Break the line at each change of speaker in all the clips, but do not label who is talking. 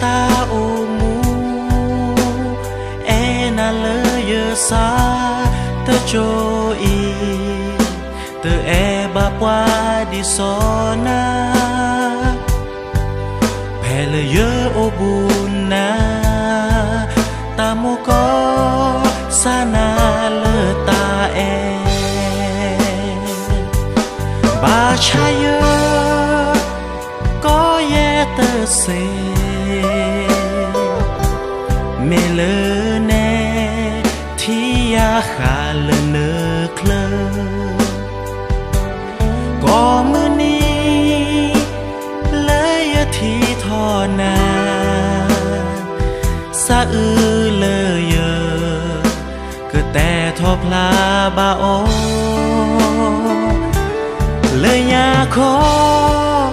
ta ô mu e na lơ yơ sa tơ cho y tơ e ba qua đi so na phe lơ yơ ô bun na ta mô có sa na lơ ta e ba cha yơ có ye tơ se mẹ lơ nè thi ya khá lơ nơ klơ có mưa ni lấy thi thọ na sa ư lơ yơ cơ tè thọ pla ba ô lơ nhà khó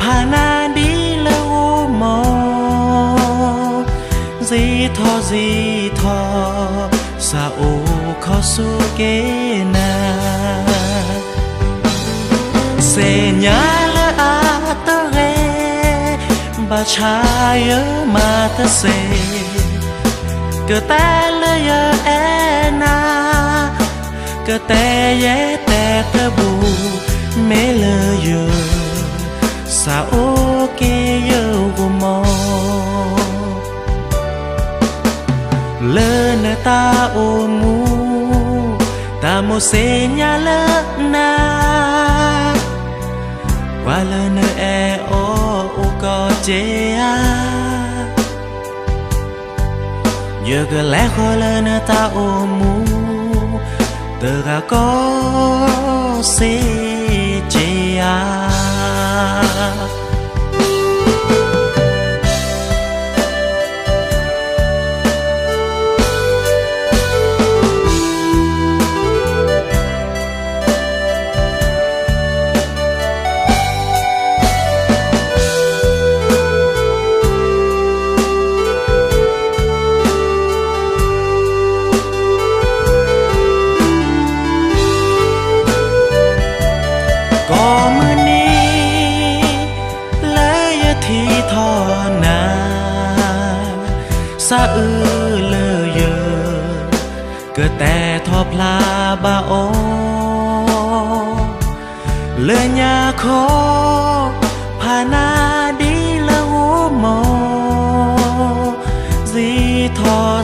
pa na đi lơ u mò gì thọ sa ô khó su kế na se nhà lơ a tơ re ba cha yơ ma tơ se cơ ta lơ yơ e na cơ te ye te tơ bu mẹ lơ yơ sa ô kế yơ vô mò lơ nơ ta ô mu ta mô se nhà lơ na qua lơ nơ e ô có chế a giờ cơ lẽ khó lơ nơ ta ô mu tơ ga có se chế a có mưa ni lấy thi thọ na sa ư lơ yơ cơ tè thọ pla ba ô lơ nhà khó pa na đi lơ u mò gì thọ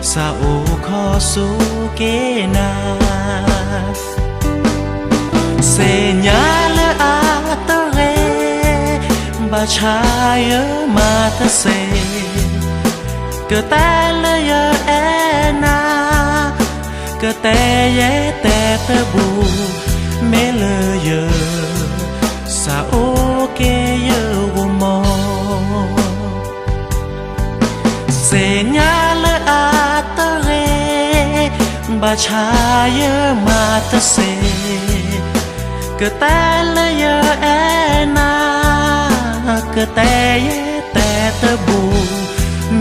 sa ô khó su kế na se nhà lơ a tơ re ba cha yơ ma tơ se cơ ta lơ yơ e na cơ te ye te tơ bu mẹ lơ yơ sa ô kế yơ vô mò se nhà lơ a tơ re ba cha yơ ma tơ se cơ ta lơ yơ e na cơ te ye te tơ bu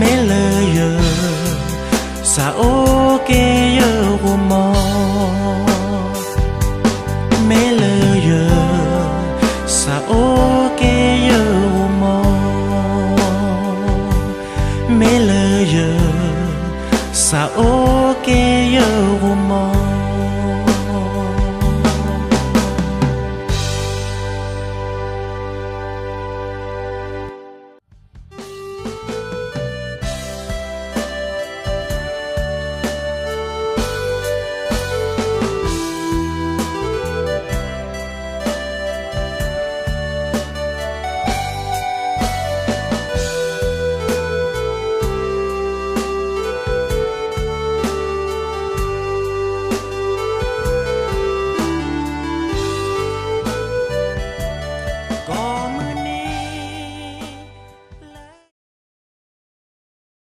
mẹ lơ yơ sa ô kế yơ vô mò